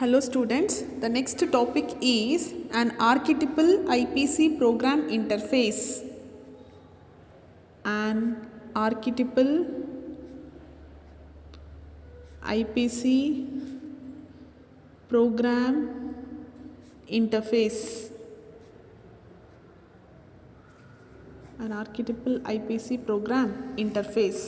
Hello students, the next topic is an archetypal IPC program interface. An archetypal IPC program interface. An archetypal IPC program interface.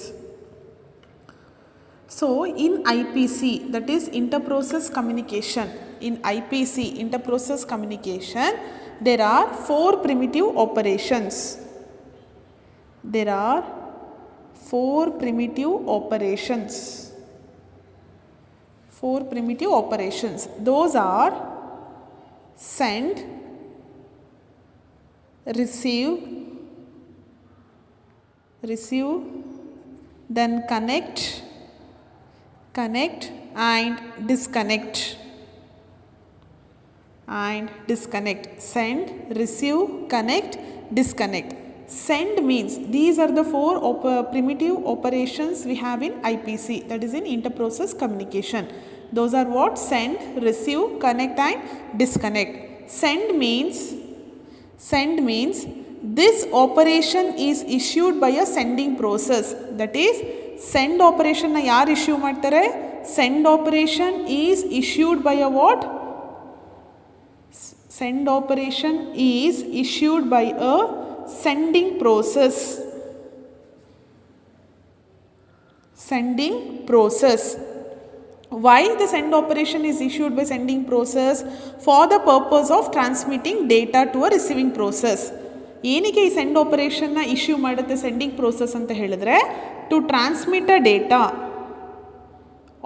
So, in IPC, that is interprocess communication, in IPC, interprocess communication, there are 4 primitive operations. There are 4 primitive operations. 4 primitive operations. Those are send, receive, then connect and disconnect. Send, receive, connect, disconnect. Send means these are the 4 primitive operations we have in IPC, that is in interprocess communication. Those are what? Send, receive, connect and disconnect. Send means this operation is issued by a sending process, that is send operation na yaar issue ಮಾಡ್ತಾರೆ? Send operation is issued by a what? Send operation is issued by a sending process. Sending process. Why the send operation is issued by sending process? For the purpose of transmitting data to a receiving process. ಏನಕ್ಕೆ ಈ send ಆಪರೇಷನ್ನ issue ಮಾಡುತ್ತೆ sending process ಅಂತ ಹೇಳಿದ್ರೆ to transmit a data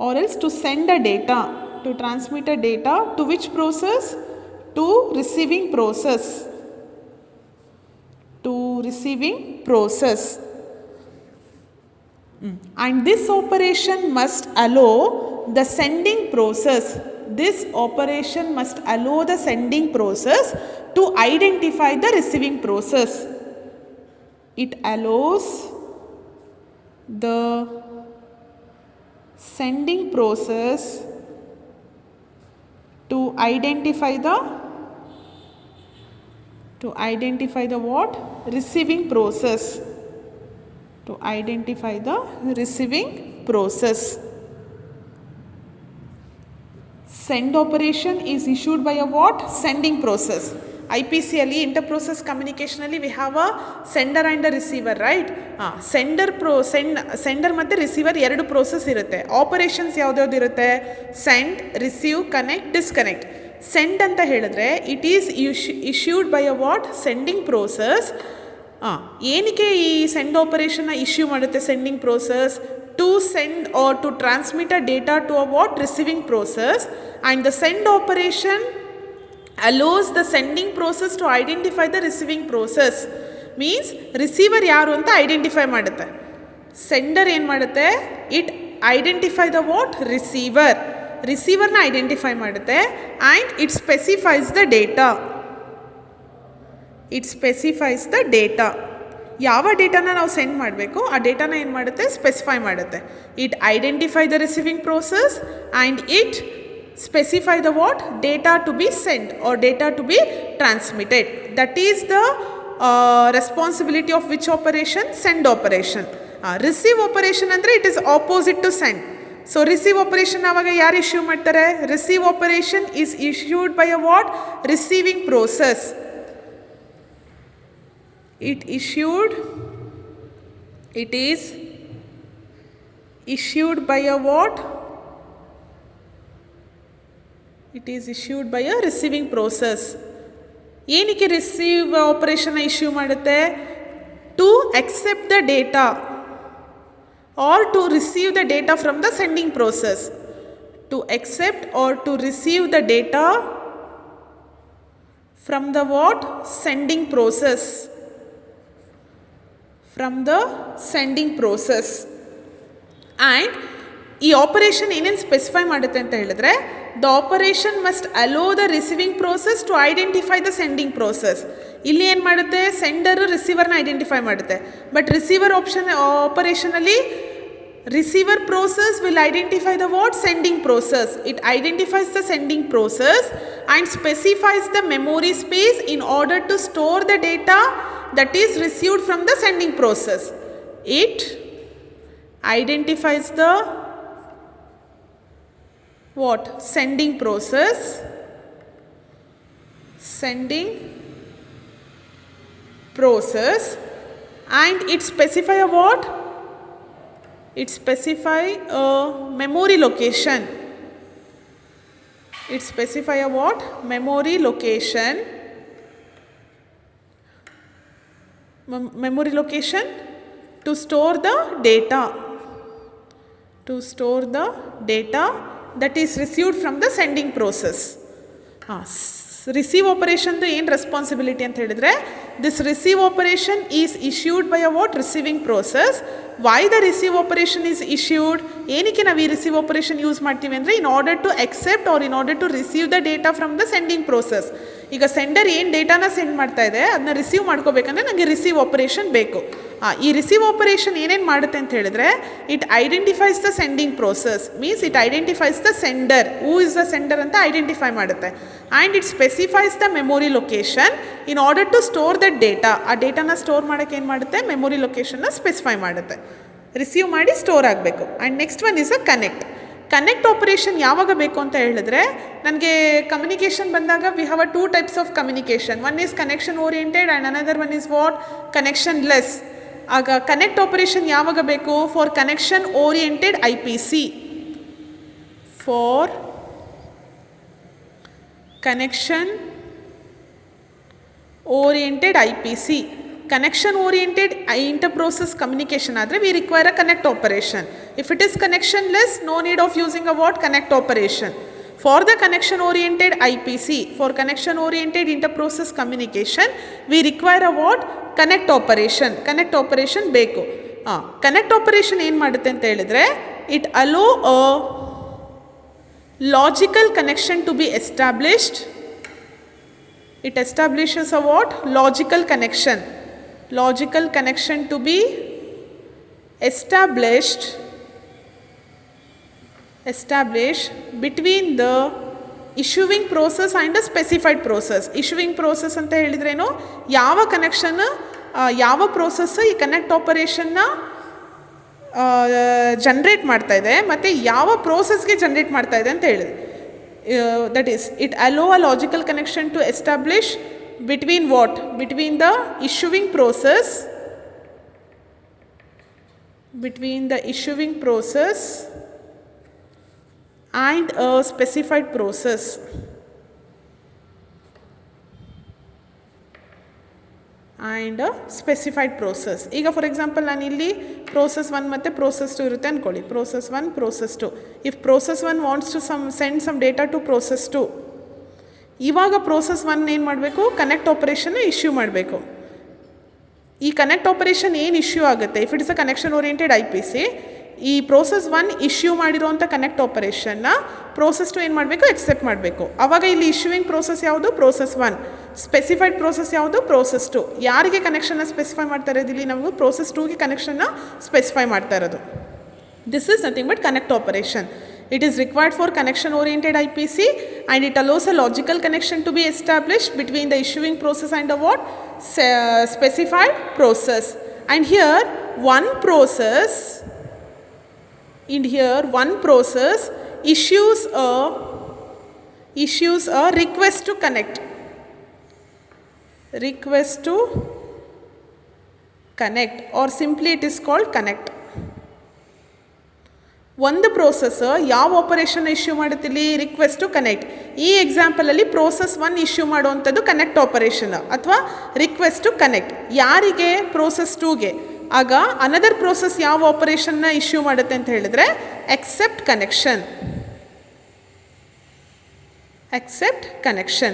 or else to send a data, to transmit a data to which process? To receiving process. To receiving process. And this operation must allow the sending process. This operation must allow the sending process to identify the receiving process. It allows the sending process to identify the what? Receiving process. To identify the receiving process. Send operation is issued by a what? Sending process. IPC ಅಲ್ಲಿ interprocess communication ಅಲ್ಲಿ we have a sender and a receiver, right? sender ಮತ್ತು receiver ಎರಡು process ಇರುತ್ತೆ. Operations ಯಾವ್ದು ಇರುತ್ತೆ? send, receive, connect, disconnect. send ಅಂತ ಹೇಳಿದ್ರೆ it is issued by a what? Sending process. ಏನಕ್ಕೆ ಈ ಸೆಂಡ್ ಆಪರೇಷನ್ನ ಇಶ್ಯೂ ಮಾಡುತ್ತೆ sending process? To send or to transmit a data to a what? Receiving process. And the send operation allows the sending process to identify the receiving process. Means receiver ಯಾರು ಅಂತ identify ಮಾಡುತ್ತೆ. Sender ಏನು ಮಾಡುತ್ತೆ? It identify the what? ರಿಸೀವರ್ನ identify ಮಾಡುತ್ತೆ and it specifies the data. It specifies the data. ಯಾವ ಡೇಟಾನ ನಾವು ಸೆಂಡ್ ಮಾಡಬೇಕು ಆ ಡೇಟಾನ ಏನು ಮಾಡುತ್ತೆ? ಸ್ಪೆಸಿಫೈ ಮಾಡುತ್ತೆ. It identify the receiving process and it specify the what? Data to be send or data to be transmitted. That is the responsibility of which operation? Send operation. Receive operation ಅಂದರೆ it is opposite to send. So receive operation ಆವಾಗ ಯಾರು issue ಮಾಡ್ತಾರೆ? Receive operation is issued by a what? Receiving process. It is issued by a what? It is issued by a receiving process. ಏನಕ್ಕೆ receive ಆಪರೇಷನ್ನ issue ಮಾಡುತ್ತೆ? To accept the data or to receive the data from the sending process. To accept or to receive the data from the what? Sending process. From the sending process. And ಈ operation ಏನೇನು specify ಮಾಡುತ್ತೆ ಅಂತ ಹೇಳಿದ್ರೆ the operation must allow the receiving process to identify the sending process. ಇಲ್ಲಿ ಏನು ಮಾಡುತ್ತೆ? Sender ರಿಸೀವರ್ನ identify ಮಾಡುತ್ತೆ. ಬಟ್ ರಿಸೀವರ್ ಆಪರೇಷನಲ್ಲಿ Receiver process will identify the what? Sending process. It identifies the sending process and specifies the memory space in order to store the data that is received from the sending process. It identifies the what? Sending process. Sending process, and it specify a what? It specify a memory location. It specify a what? Memory location. Memory location to store the data. To store the data that is received from the sending process. Receive operation ಏನು responsibility ಅಂತ ಹೇಳಿದ್ರೆ, this receive operation is issued by a what? Receiving process. Why the receive operation is issued? ಏನಕ್ಕೆ ನಾವು ಈ receive operation use ಮಾಡ್ತೀವಿ ಅಂದರೆ, in order to accept or in order to receive the data from the sending process. ಈಗ sender ಏನು ಡೇಟಾನ send ಮಾಡ್ತಾ ಇದೆ ಅದನ್ನ ರಿಸೀವ್ ಮಾಡ್ಕೋಬೇಕಂದ್ರೆ ನನಗೆ ರಿಸೀವ್ ಆಪರೇಷನ್ ಬೇಕು. ಈ ರಿಸೀವ್ ಆಪರೇಷನ್ ಏನೇನು ಮಾಡುತ್ತೆ ಅಂತ ಹೇಳಿದ್ರೆ, it identifies the sending process, means it identifies the sender, who is the sender ಅಂತ ಐಡೆಂಟಿಫೈ ಮಾಡುತ್ತೆ. And it specifies the memory location in order to store that data. ಆ ಡೇಟಾನ ಸ್ಟೋರ್ ಮಾಡೋಕ್ಕೆ ಏನು ಮಾಡುತ್ತೆ? ಮೆಮೊರಿ ಲೊಕೇಶನ್ನ ಸ್ಪೆಸಿಫೈ ಮಾಡುತ್ತೆ. ರಿಸೀವ್ ಮಾಡಿ ಸ್ಟೋರ್ ಆಗಬೇಕು. And next one is a connect. Connect operation ಯಾವಾಗ ಬೇಕು ಅಂತ ಹೇಳಿದ್ರೆ, ನನಗೆ ಕಮ್ಯುನಿಕೇಷನ್ ಬಂದಾಗ we have a 2 types of communication. One is connection oriented and another one is what? Connectionless. ಆಗ ಕನೆಕ್ಟ್ ಆಪರೇಷನ್ ಯಾವಾಗ ಬೇಕು? For connection oriented IPC. For connection oriented IPC. Connection oriented interprocess communication ಆದರೆ we require a connect operation. If it is connectionless, no need of using a what? Connect operation. For the connection oriented IPC, for connection oriented inter-process communication, we require a what? Connect operation. Connect operation ಬೇಕು. Connect operation ಏನು ಮಾಡುತ್ತೆ ಅಂತ ಹೇಳಿದ್ರೆ, it allow a logical connection to be established. It establishes a what? Logical connection. Logical connection to be established between the issuing process and a specified process. Issuing process ಅಂತ ಹೇಳಿದ್ರೇನು? ಯಾವ connection, ಯಾವ process ಈ connect ಆಪರೇಷನ್ನ generate ಮಾಡ್ತಾ ಇದೆ ಮತ್ತು ಯಾವ ಪ್ರೋಸೆಸ್ಗೆ generate ಮಾಡ್ತಾ ಇದೆ ಅಂತ ಹೇಳಿದೆ. That is it allow a logical connection to establish between what? Between the issuing process, between the issuing process and a specified process. And a specified process. ಈಗ ಫಾರ್ ಎಕ್ಸಾಂಪಲ್ ನಾನು ಇಲ್ಲಿ ಪ್ರೋಸೆಸ್ 1 ಮತ್ತು process 2 ಇರುತ್ತೆ ಅಂದ್ಕೊಳ್ಳಿ. Process 1, process 2. If process 1 wants to send some data to process 2, ಇವಾಗ process 1 ಏನು ಮಾಡಬೇಕು? Connect ಆಪರೇಷನ್ನ ಇಶ್ಯೂ ಮಾಡಬೇಕು. ಈ ಕನೆಕ್ಟ್ ಆಪರೇಷನ್ ಏನು ಇಶ್ಯೂ ಆಗುತ್ತೆ? If it is a connection oriented IPC, ಈ ಪ್ರೋಸೆಸ್ 1 ಇಶ್ಯೂ ಮಾಡಿರೋಂಥ ಕನೆಕ್ಟ್ ಆಪರೇಷನ್ನ ಪ್ರೋಸೆಸ್ 2 ಏನು ಮಾಡಬೇಕು? ಎಕ್ಸೆಪ್ಟ್ ಮಾಡಬೇಕು. ಆವಾಗ ಇಲ್ಲಿ ಇಶ್ಯೂಯಿಂಗ್ ಪ್ರೋಸೆಸ್ ಯಾವುದು? ಪ್ರೋಸೆಸ್ 1. ಸ್ಪೆಸಿಫೈಡ್ ಪ್ರೋಸೆಸ್ ಯಾವುದು? ಪ್ರೋಸೆಸ್ 2. ಯಾರಿಗೆ ಕನೆಕ್ಷನ್ನ ಸ್ಪೆಸಿಫೈ ಮಾಡ್ತಾ ಇರೋದು? ಇಲ್ಲಿ ನಾವು ಪ್ರೋಸೆಸ್ 2ಗೆ ಕನೆಕ್ಷನ್ನ ಸ್ಪೆಸಿಫೈ ಮಾಡ್ತಾ ಇರೋದು. This is nothing but connect operation. It is required for connection oriented IPC and it allows a logical connection to be established between the issuing process and the what? Specified process. And here one process issues a request to connect. Request to connect, or simply it is called connect. ಒಂದು process ಯಾವ operation issue ಮಾಡುತ್ತಿಲ್ಲಿ? Request to connect. ಈ ಎಕ್ಸಾಂಪಲಲ್ಲಿ process 1 issue ಮಾಡುವಂಥದ್ದು connect operation ಅಥವಾ request to connect. ಯಾರಿಗೆ? Process 2ಗೆ. ಆಗ ಅನದರ್ ಪ್ರೋಸೆಸ್ ಯಾವ ಆಪರೇಷನ್ನ ಇಶ್ಯೂ ಮಾಡುತ್ತೆ ಅಂತ ಹೇಳಿದ್ರೆ, accept connection. Accept connection.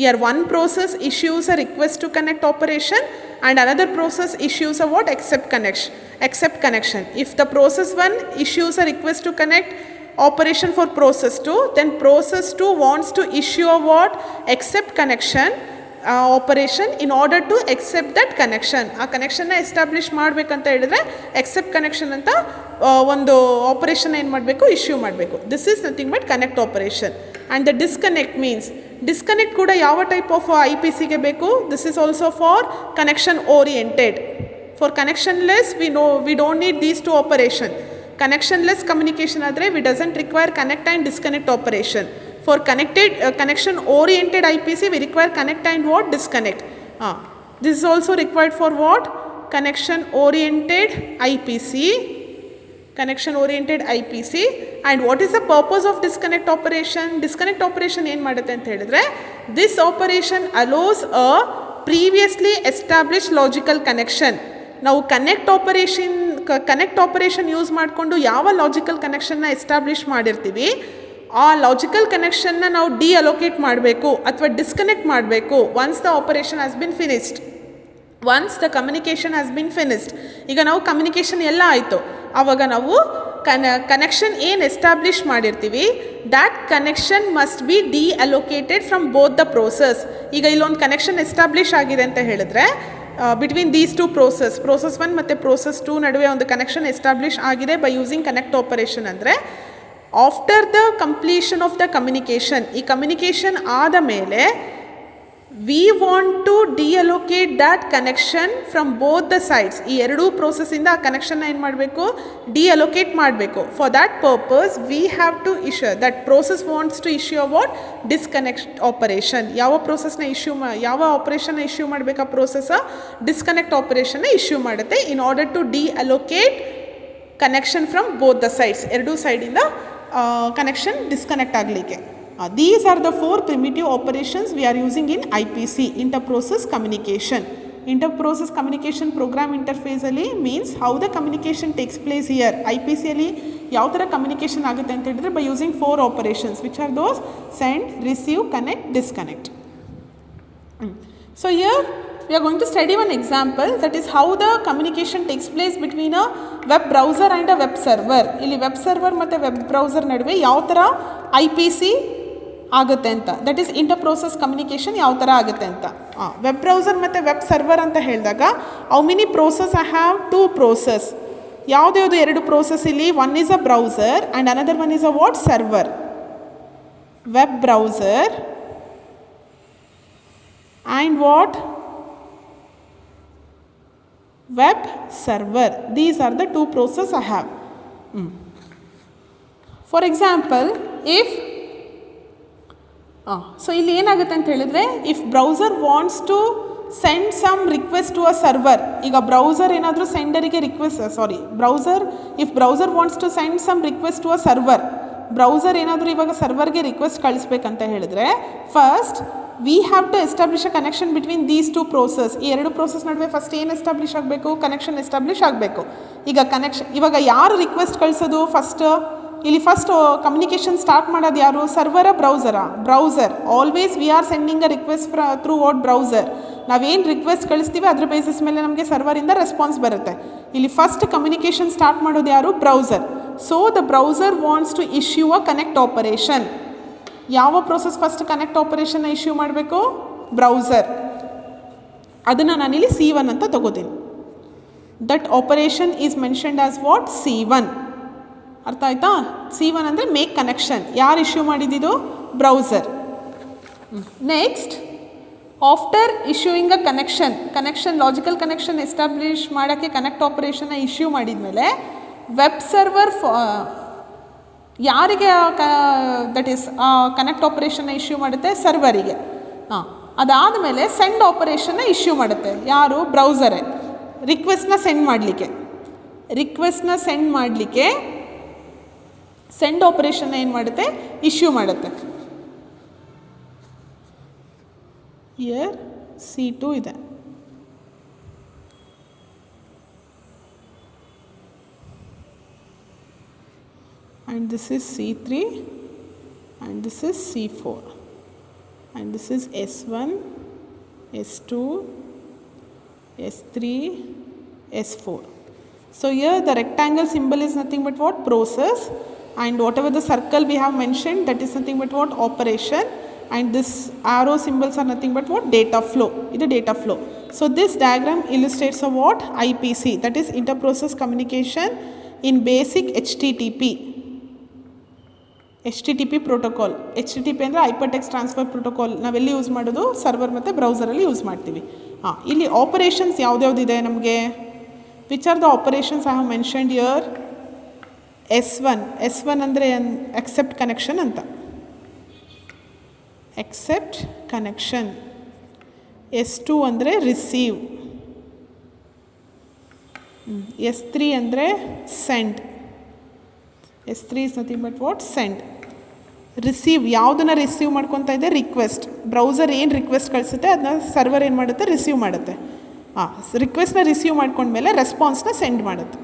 Here one process issues a request to connect operation and another process issues a what? Accept connection. If the process 1 issues a request to connect operation for process 2, then process 2 wants to issue a what? Accept connection operation in order to accept that connection. ಆ ಕನೆಕ್ಷನ್ನ establish ಮಾಡಬೇಕಂತ ಹೇಳಿದ್ರೆ accept connection ಅಂತ ಒಂದು operation ಏನು ಮಾಡಬೇಕು, issue ಮಾಡಬೇಕು. This is nothing but connect operation. And the disconnect means, disconnect ಕೂಡ ಯಾವ ಟೈಪ್ ಆಫ್ ಐ ಪಿ ಸಿಗೆ ಬೇಕು? This is also for connection oriented. For connectionless we don't need these two operation. Connectionless communication ಆದರೆ we doesn't require connect and disconnect operation. For connection oriented I P C we require connect and what? Disconnect. This is also required for what? Connection oriented IPC. Connection oriented IPC. And what is the purpose of disconnect operation? Disconnect operation ಏನು ಮಾಡುತ್ತೆ ಅಂತ ಹೇಳಿದ್ರೆ, this operation allows a previously established logical connection. ನಾವು connect operation use ಮಾಡಿಕೊಂಡು ಯಾವ logical ಕನೆಕ್ಷನ್ನ establish ಮಾಡಿರ್ತೀವಿ, ಆ logical ಕನೆಕ್ಷನ್ನ ನಾವು ಡಿಅಲೋಕೇಟ್ ಮಾಡಬೇಕು ಅಥವಾ ಡಿಸ್ಕನೆಕ್ಟ್ ಮಾಡಬೇಕು once the operation has been finished, once the communication has been finished. ಈಗ ನಾವು ಕಮ್ಯುನಿಕೇಷನ್ ಎಲ್ಲ ಆಯಿತು, ಆವಾಗ ನಾವು ಕನೆಕ್ಷನ್ ಏನು ಎಸ್ಟಾಬ್ಲಿಷ್ ಮಾಡಿರ್ತೀವಿ, that connection must be deallocated from both the process. ಈಗ ಇಲ್ಲೊಂದು ಕನೆಕ್ಷನ್ ಎಸ್ಟಾಬ್ಲಿಷ್ ಆಗಿದೆ ಅಂತ ಹೇಳಿದ್ರೆ, ಬಿಟ್ವೀನ್ ದೀಸ್ ಟು ಪ್ರೋಸೆಸ್ 1 ಮತ್ತು ಪ್ರೋಸೆಸ್ 2 ನಡುವೆ ಒಂದು ಕನೆಕ್ಷನ್ ಎಸ್ಟಾಬ್ಲಿಷ್ ಆಗಿದೆ ಬೈ ಯೂಸಿಂಗ್ ಕನೆಕ್ಟ್ ಆಪರೇಷನ್ ಅಂದರೆ, after the completion of the communication, ಈ ಕಮ್ಯುನಿಕೇಷನ್ ಆದ ಮೇಲೆ we want to deallocate that connection from both the sides. ಈ ಎರಡೂ ಪ್ರೋಸೆಸ್ಸಿಂದ ಆ ಕನೆಕ್ಷನ್ನ ಏನು ಮಾಡಬೇಕು, ಡಿಅಲೋಕೇಟ್ ಮಾಡಬೇಕು. For that purpose we have to issue, that process wants to issue what? Disconnect operation. ಯಾವ ಪ್ರೋಸೆಸ್ನ ಯಾವ ಆಪರೇಷನ್ನ ಇಶ್ಯೂ ಮಾಡಬೇಕು? ಆ ಪ್ರೋಸೆಸ್ ಡಿಸ್ಕನೆಕ್ಟ್ ಆಪರೇಷನ್ನ ಇಶ್ಯೂ ಮಾಡುತ್ತೆ in order to deallocate connection from both the sides. ಎರಡೂ ಸೈಡಿಂದ ಕನೆಕ್ಷನ್ ಡಿಸ್ಕನೆಕ್ಟ್ ಆಗಲಿಕ್ಕೆ. These are the 4 primitive operations we are using in IPC, interprocess communication. Interprocess communication program interface ಅಲ್ಲಿ means how the communication takes place here. IPC ಅಲ್ಲಿ ಯಾವ ಥರ communication ಆಗುತ್ತೆ ಅಂತ ಹೇಳಿದ್ರೆ, by using 4 operations, which are those: send, receive, connect, disconnect. So here we are going to study one example, that is how the communication takes place between a web browser and a web server. ಇಲ್ಲಿ web server ಮತ್ತು web browser ನಡುವೆ ಯಾವ ಥರ IPC ಆಗುತ್ತೆ ಅಂತ, that is inter process communication ಯಾವ ಥರ ಆಗುತ್ತೆ ಅಂತ. ವೆಬ್ ಬ್ರೌಸರ್ ಮತ್ತು ವೆಬ್ ಸರ್ವರ್ ಅಂತ ಹೇಳಿದಾಗ, how many process? I have 2 process. ಯಾವುದ್ಯಾವುದು 2 ಪ್ರೋಸೆಸ್ ಇಲ್ಲಿ? One is a browser and another one is a what? Server. Web browser and what? Web server. These are the 2 processes I have. For example, if so ಇಲ್ಲಿ ಏನಾಗುತ್ತೆ ಅಂತ ಹೇಳಿದ್ರೆ, if browser wants to send some request to a server. ಈಗ browser ಏನಾದರೂ ಸೆಂಡರಿಗೆ if browser wants to send some request to a server, browser ಏನಾದರೂ ಇವಾಗ ಸರ್ವರ್ಗೆ ರಿಕ್ವೆಸ್ಟ್ ಕಳಿಸ್ಬೇಕಂತ ಹೇಳಿದ್ರೆ, first we have to establish a connection between these 2 process. ಈ 2 process ನಡುವೆ ಫಸ್ಟ್ ಏನು ಎಸ್ಟಾಬ್ಲಿಷ್ ಆಗಬೇಕು? ಕನೆಕ್ಷನ್ ಎಸ್ಟಾಬ್ಲಿಷ್ ಆಗಬೇಕು. ಈಗ ಇವಾಗ ಯಾರು ರಿಕ್ವೆಸ್ಟ್ ಕಳಿಸೋದು? ಇಲ್ಲಿ ಫಸ್ಟ್ ಕಮ್ಯುನಿಕೇಷನ್ ಸ್ಟಾರ್ಟ್ ಮಾಡೋದು ಯಾರು? ಸರ್ವರ, ಬ್ರೌಸರಾ? Browser. Always we are sending a request through what? Browser. ನಾವೇನು ರಿಕ್ವೆಸ್ಟ್ ಕಳಿಸ್ತೀವಿ ಅದ್ರ ಬೇಸಿಸ್ ಮೇಲೆ ನಮಗೆ ಸರ್ವರಿಂದ ರೆಸ್ಪಾನ್ಸ್ ಬರುತ್ತೆ. ಇಲ್ಲಿ ಫಸ್ಟ್ ಕಮ್ಯುನಿಕೇಷನ್ ಸ್ಟಾರ್ಟ್ ಮಾಡೋದು ಯಾರು? Browser. So the browser wants to issue a connect operation. ಯಾವ ಪ್ರೋಸೆಸ್ ಫಸ್ಟ್ ಕನೆಕ್ಟ್ ಆಪರೇಷನ್ನ ಇಶ್ಯೂ ಮಾಡಬೇಕು? ಬ್ರೌಸರ್. ಅದನ್ನು ನಾನಿಲ್ಲಿ C1 ಅಂತ ತಗೋತೀನಿ. That operation is mentioned as what? C1. ಅರ್ಥ ಆಯ್ತಾ? C1 ಅಂದರೆ ಮೇಕ್ ಕನೆಕ್ಷನ್. ಯಾರು ಇಶ್ಯೂ ಮಾಡಿದ್ದು? Browser. Next, after issuing a connection logical connection establish ಮಾಡೋಕ್ಕೆ ಕನೆಕ್ಟ್ ಆಪರೇಷನ್ನ ಇಶ್ಯೂ ಮಾಡಿದ ವೆಬ್ ಸರ್ವರ್ ಯಾರಿಗೆ ದಟ್ ಈಸ್ ಕನೆಕ್ಟ್ ಆಪರೇಷನ್ನ ಇಶ್ಯೂ ಮಾಡುತ್ತೆ? ಸರ್ವರಿಗೆ. ಅದಾದಮೇಲೆ ಸೆಂಡ್ ಆಪರೇಷನ್ನ ಇಶ್ಯೂ ಮಾಡುತ್ತೆ ಯಾರು? ಬ್ರೌಸರೇ. ರಿಕ್ವೆಸ್ಟ್ನ ಸೆಂಡ್ ಮಾಡಲಿಕ್ಕೆ ಸೆಂಡ್ ಆಪರೇಷನ್ನ ಏನು ಮಾಡುತ್ತೆ? ಇಶ್ಯೂ ಮಾಡುತ್ತೆ. ಇಯರ್ C2 ಇದೆ. and this is C3 and this is C4 and this is S1, S2, S3, S4. So here the rectangle symbol is nothing but what? Process, and whatever the circle we have mentioned, that is nothing but what? Operation, and this arrow symbols are nothing but what? Data flow. This is data flow. So this diagram illustrates a what? IPC, that is interprocess communication, in basic HTTP protocol. HTTP ಅಂದರೆ hypertext transfer protocol ನಾವೆಲ್ಲಿ use ಮಾಡೋದು, server ಮತ್ತು ಬ್ರೌಸರಲ್ಲಿ use ಮಾಡ್ತೀವಿ. ಇಲ್ಲಿ operations ಯಾವ್ದ್ಯಾವ್ದಿದೆ ನಮಗೆ, which are the operations I have mentioned here. S1 ಅಂದರೆ accept ಕನೆಕ್ಷನ್ ಅಂತ, accept ಕನೆಕ್ಷನ್. S2 ಅಂದರೆ ರಿಸೀವ್. S3 ಅಂದರೆ send. S3 is nothing but what, send. Receive ಯಾವುದನ್ನು ರಿಸೀವ್ ಮಾಡ್ಕೊತಾ ಇದೆ, ರಿಕ್ವೆಸ್ಟ್. ಬ್ರೌಸರ್ ಏನು ರಿಕ್ವೆಸ್ಟ್ ಕಳಿಸುತ್ತೆ ಅದನ್ನ ಸರ್ವರ್ ಏನು ಮಾಡುತ್ತೆ, ರಿಸೀವ್ ಮಾಡುತ್ತೆ. ರಿಕ್ವೆಸ್ಟ್ನ ರಿಸೀವ್ ಮಾಡ್ಕೊಂಡ್ಮೇಲೆ ರೆಸ್ಪಾನ್ಸ್ನ ಸೆಂಡ್ ಮಾಡುತ್ತೆ.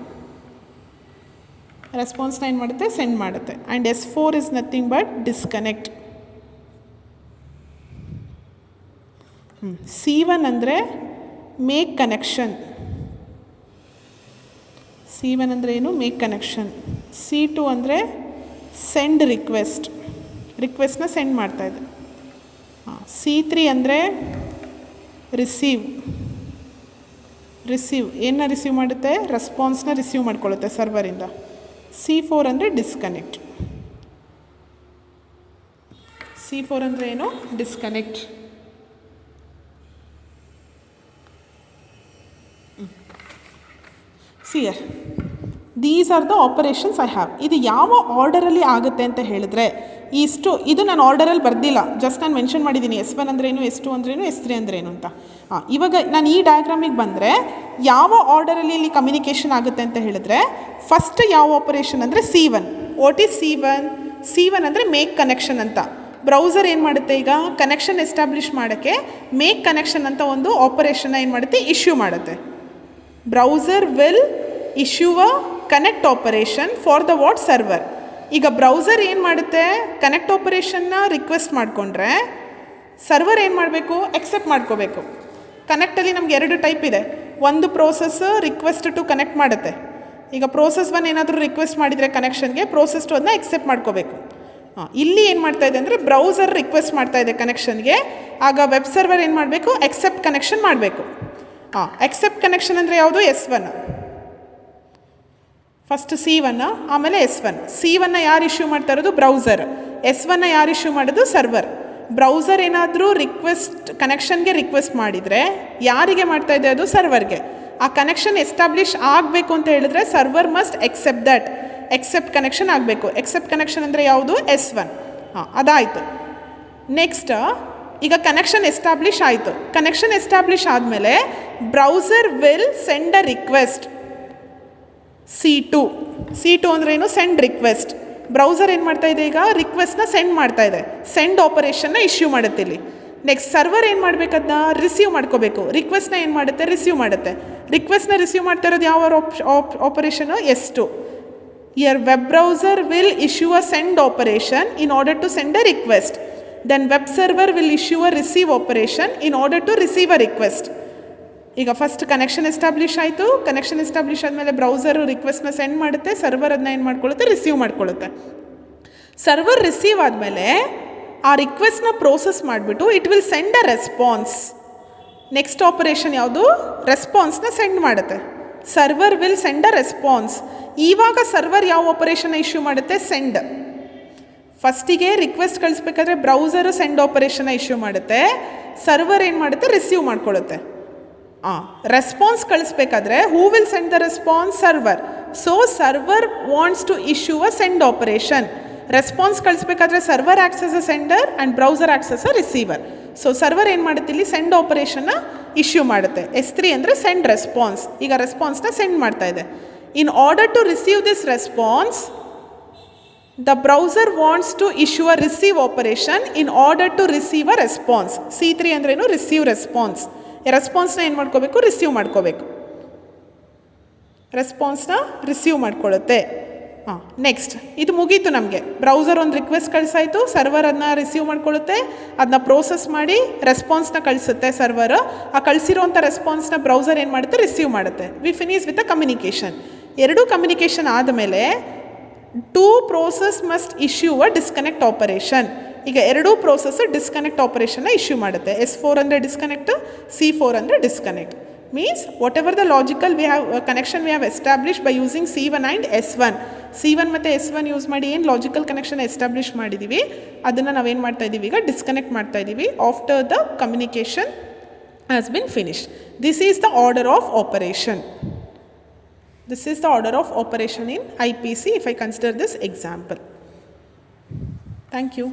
ರೆಸ್ಪಾನ್ಸ್ನ ಏನು ಮಾಡುತ್ತೆ, ಸೆಂಡ್ ಮಾಡುತ್ತೆ. And S4 is nothing but disconnect. C1 ಅಂದರೆ ಮೇಕ್ ಕನೆಕ್ಷನ್. C1 ಅಂದರೆ ಏನು, ಮೇಕ್ ಕನೆಕ್ಷನ್. C2 ಅಂದರೆ ಸೆಂಡ್ ರಿಕ್ವೆಸ್ಟ್ನ ಸೆಂಡ್ ಮಾಡ್ತಾಯಿದೆ. C3 ಅಂದರೆ ರಿಸೀವ್ ಏನನ್ನ ರಿಸೀವ್ ಮಾಡುತ್ತೆ, ರೆಸ್ಪಾನ್ಸ್ನ ರಿಸೀವ್ ಮಾಡ್ಕೊಳ್ಳುತ್ತೆ ಸರ್ವರಿಂದ. C4 ಅಂದರೆ ಡಿಸ್ಕನೆಕ್ಟ್. C4 ಅಂದರೆ ಏನು, disconnect. See here these are the operations I have. ಇದು ಯಾವ ಆರ್ಡರಲ್ಲಿ ಆಗುತ್ತೆ ಅಂತ ಹೇಳಿದ್ರೆ, ಇದು ನಾನು ಆರ್ಡರಲ್ಲಿ ಬರ್ದಿಲ್ಲ, ಜಸ್ಟ್ ನಾನು ಮೆನ್ಷನ್ ಮಾಡಿದ್ದೀನಿ. S1 ಅಂದ್ರೇನು, S2 ಅಂದ್ರೇನು, S3 ಅಂದ್ರೇನು ಅಂತ. ಇವಾಗ ನಾನು ಈ ಡಯಾಗ್ರಾಮಿಗೆ ಬಂದರೆ ಯಾವ ಆರ್ಡರಲ್ಲಿ ಇಲ್ಲಿ ಕಮ್ಯುನಿಕೇಷನ್ ಆಗುತ್ತೆ ಅಂತ ಹೇಳಿದ್ರೆ, ಫಸ್ಟ್ ಯಾವ ಆಪರೇಷನ್ ಅಂದರೆ C1. ವಾಟ್ ಈಸ್ C1 ಅಂದರೆ ಮೇಕ್ ಕನೆಕ್ಷನ್ ಅಂತ. ಬ್ರೌಸರ್ ಏನು ಮಾಡುತ್ತೆ, ಈಗ ಕನೆಕ್ಷನ್ ಎಸ್ಟಾಬ್ಲಿಷ್ ಮಾಡೋಕ್ಕೆ ಮೇಕ್ ಕನೆಕ್ಷನ್ ಅಂತ ಒಂದು ಆಪರೇಷನ್ನ ಏನು ಮಾಡುತ್ತೆ, ಇಶ್ಯೂ ಮಾಡುತ್ತೆ. Browser will issue a connect operation for the what, server. ಈಗ ಬ್ರೌಸರ್ ಏನು ಮಾಡುತ್ತೆ, ಕನೆಕ್ಟ್ ಆಪರೇಷನ್ನ ರಿಕ್ವೆಸ್ಟ್ ಮಾಡಿಕೊಂಡ್ರೆ ಸರ್ವರ್ ಏನು ಮಾಡಬೇಕು, ಎಕ್ಸೆಪ್ಟ್ ಮಾಡ್ಕೋಬೇಕು. ಕನೆಕ್ಟಲ್ಲಿ ನಮ್ಗೆ 2 ಟೈಪ್ ಇದೆ. ಒಂದು ಪ್ರೋಸೆಸ್ ರಿಕ್ವೆಸ್ಟ್ ಟು ಕನೆಕ್ಟ್ ಮಾಡುತ್ತೆ. ಈಗ ಪ್ರೋಸೆಸ್ 1 ಏನಾದರೂ ರಿಕ್ವೆಸ್ಟ್ ಮಾಡಿದರೆ ಕನೆಕ್ಷನ್ಗೆ, ಪ್ರೋಸೆಸ್ 2 ಅದನ್ನ ಎಕ್ಸೆಪ್ಟ್ ಮಾಡ್ಕೋಬೇಕು. ಇಲ್ಲಿ ಏನು ಮಾಡ್ತಾ ಇದೆ ಅಂದರೆ, ಬ್ರೌಸರ್ ರಿಕ್ವೆಸ್ಟ್ ಮಾಡ್ತಾ ಇದೆ ಕನೆಕ್ಷನ್ಗೆ, ಆಗ ವೆಬ್ ಸರ್ವರ್ ಏನು ಮಾಡಬೇಕು, ಎಕ್ಸೆಪ್ಟ್ ಕನೆಕ್ಷನ್ ಮಾಡಬೇಕು. ಎಕ್ಸೆಪ್ಟ್ ಕನೆಕ್ಷನ್ ಅಂದರೆ ಯಾವುದು, S1. ಫಸ್ಟ್ C1, ಆಮೇಲೆ S1. C1 ಯಾರು ಇಶ್ಯೂ ಮಾಡ್ತಾ ಇರೋದು, ಬ್ರೌಸರ್. S1 ಯಾರು ಇಶ್ಯೂ ಮಾಡೋದು, ಸರ್ವರ್. ಬ್ರೌಸರ್ ಏನಾದರೂ ಕನೆಕ್ಷನ್ಗೆ ರಿಕ್ವೆಸ್ಟ್ ಮಾಡಿದರೆ ಯಾರಿಗೆ ಮಾಡ್ತಾ ಇದೆ, ಅದು ಸರ್ವರ್ಗೆ. ಆ ಕನೆಕ್ಷನ್ ಎಸ್ಟಾಬ್ಲಿಷ್ ಆಗಬೇಕು ಅಂತ ಹೇಳಿದ್ರೆ ಸರ್ವರ್ ಮಸ್ಟ್ ಎಕ್ಸೆಪ್ಟ್ ಕನೆಕ್ಷನ್ ಆಗಬೇಕು. ಎಕ್ಸೆಪ್ಟ್ ಕನೆಕ್ಷನ್ ಅಂದರೆ ಯಾವುದು, S1. ಅದಾಯಿತು. ನೆಕ್ಸ್ಟ್ ಈಗ ಕನೆಕ್ಷನ್ ಎಸ್ಟಾಬ್ಲಿಷ್ ಆಯಿತು. ಕನೆಕ್ಷನ್ ಎಸ್ಟಾಬ್ಲಿಷ್ ಆದಮೇಲೆ browser will send a request. C2 ಅಂದ್ರೇನು, ಸೆಂಡ್ ರಿಕ್ವೆಸ್ಟ್. ಬ್ರೌಸರ್ ಏನು ಮಾಡ್ತಾ ಇದೆ, ಈಗ ರಿಕ್ವೆಸ್ಟ್ನ ಸೆಂಡ್ ಮಾಡ್ತಾ ಇದೆ. ಸೆಂಡ್ ಆಪರೇಷನ್ನ ಇಶ್ಯೂ ಮಾಡುತ್ತೆ ಇಲ್ಲಿ. ನೆಕ್ಸ್ಟ್ ಸರ್ವರ್ ಏನು ಮಾಡಬೇಕು, ಅದನ್ನ ರಿಸೀವ್ ಮಾಡ್ಕೋಬೇಕು. ರಿಕ್ವೆಸ್ಟ್ನ ಏನು ಮಾಡುತ್ತೆ, ರಿಸೀವ್ ಮಾಡುತ್ತೆ. ರಿಕ್ವೆಸ್ಟ್ನ ರಿಸೀವ್ ಮಾಡ್ತಾ ಇರೋದು ಯಾವ operation, S2. Your web browser will issue a send operation in order to send a request. Then web server will issue a receive operation in order to receive a request. ಈಗ first connection establish ಆಯಿತು. Connection establish ಆದಮೇಲೆ browser ರಿಕ್ವೆಸ್ಟ್ನ send ಮಾಡುತ್ತೆ, server ಅದನ್ನ ಏನು ಮಾಡ್ಕೊಳ್ಳುತ್ತೆ, receive ಮಾಡ್ಕೊಳ್ಳುತ್ತೆ. Server receive ಆದಮೇಲೆ ಆ ರಿಕ್ವೆಸ್ಟ್ನ ಪ್ರೋಸೆಸ್ ಮಾಡಿಬಿಟ್ಟು it will send a response. Next operation ಯಾವುದು, ರೆಸ್ಪಾನ್ಸ್ನ ಸೆಂಡ್ ಮಾಡುತ್ತೆ. Server will send a response. ಇವಾಗ ಸರ್ವರ್ ಯಾವ ಆಪರೇಷನ್ ಇಶ್ಯೂ ಮಾಡುತ್ತೆ, ಸೆಂಡ್. ಫಸ್ಟಿಗೆ ರಿಕ್ವೆಸ್ಟ್ ಕಳಿಸ್ಬೇಕಾದ್ರೆ ಬ್ರೌಸರು ಸೆಂಡ್ ಆಪರೇಷನ್ನ ಇಶ್ಯೂ ಮಾಡುತ್ತೆ. ಸರ್ವರ್ ಏನು ಮಾಡುತ್ತೆ, ರಿಸೀವ್ ಮಾಡ್ಕೊಳ್ಳುತ್ತೆ. ರೆಸ್ಪಾನ್ಸ್ ಕಳಿಸ್ಬೇಕಾದ್ರೆ who will send the response, server. So server wants to issue a send operation. Response ಕಳಿಸ್ಬೇಕಾದ್ರೆ server acts as a sender and browser acts as a receiver. So server ಏನು ಮಾಡುತ್ತೆ, ಇಲ್ಲಿ ಸೆಂಡ್ ಆಪರೇಷನ್ನ issue ಮಾಡುತ್ತೆ. S3 ಅಂದರೆ send response. ಈಗ ರೆಸ್ಪಾನ್ಸ್ನ send ಮಾಡ್ತಾ ಇದೆ. In order to receive this response, the browser wants to issue a receive operation in order to receive a response. C3 ಅಂದ್ರೇನು, ರಿಸೀವ್ ರೆಸ್ಪಾನ್ಸ್. ರೆಸ್ಪಾನ್ಸ್ನ ಏನು ಮಾಡ್ಕೋಬೇಕು, ರಿಸೀವ್ ಮಾಡ್ಕೋಬೇಕು. ರೆಸ್ಪಾನ್ಸ್ನ ರಿಸೀವ್ ಮಾಡ್ಕೊಳ್ಳುತ್ತೆ. ನೆಕ್ಸ್ಟ್ ಇದು ಮುಗೀತು ನಮಗೆ. ಬ್ರೌಸರ್ ಒಂದು ರಿಕ್ವೆಸ್ಟ್ ಕಳಿಸಾಯಿತು, ಸರ್ವರ್ ಅದನ್ನ ರಿಸೀವ್ ಮಾಡ್ಕೊಳ್ಳುತ್ತೆ, ಅದನ್ನ ಪ್ರೋಸೆಸ್ ಮಾಡಿ ರೆಸ್ಪಾನ್ಸ್ನ ಕಳಿಸುತ್ತೆ ಸರ್ವರ್. ಆ ಕಳಿಸಿರೋಂಥ ರೆಸ್ಪಾನ್ಸ್ನ ಬ್ರೌಸರ್ ಏನು ಮಾಡುತ್ತೆ, ರಿಸೀವ್ ಮಾಡುತ್ತೆ. V finish with a communication. ಎರಡೂ ಕಮ್ಯುನಿಕೇಷನ್ ಆದಮೇಲೆ ಟೂ ಪ್ರೋಸೆಸ್ ಮಸ್ಟ್ ಇಶ್ಯೂ ಅ ಡಿಸ್ಕನೆಕ್ಟ್ ಆಪರೇಷನ್. ಈಗ ಎರಡೂ ಪ್ರೋಸೆಸ್ ಡಿಸ್ಕನೆಕ್ಟ್ ಆಪರೇಷನ್ನ ಇಶ್ಯೂ ಮಾಡುತ್ತೆ. S4 ಅಂದರೆ ಡಿಸ್ಕನೆಕ್ಟ್, C4 ಅಂದರೆ disconnect. means whatever the logical we have connection we have established by using C1 and S1. C1 ಮತ್ತು S1 use ಮಾಡಿ ಏನು logical connection establish ಮಾಡಿದ್ದೀವಿ ಅದನ್ನು ನಾವೇನು ಮಾಡ್ತಾ ಇದ್ದೀವಿ ಈಗ ಡಿಸ್ಕನೆಕ್ಟ್ ಮಾಡ್ತಾ ಇದ್ದೀವಿ after the communication has been finished. This is the order of operation. This is the order of operation in IPC if I consider this example. Thank you.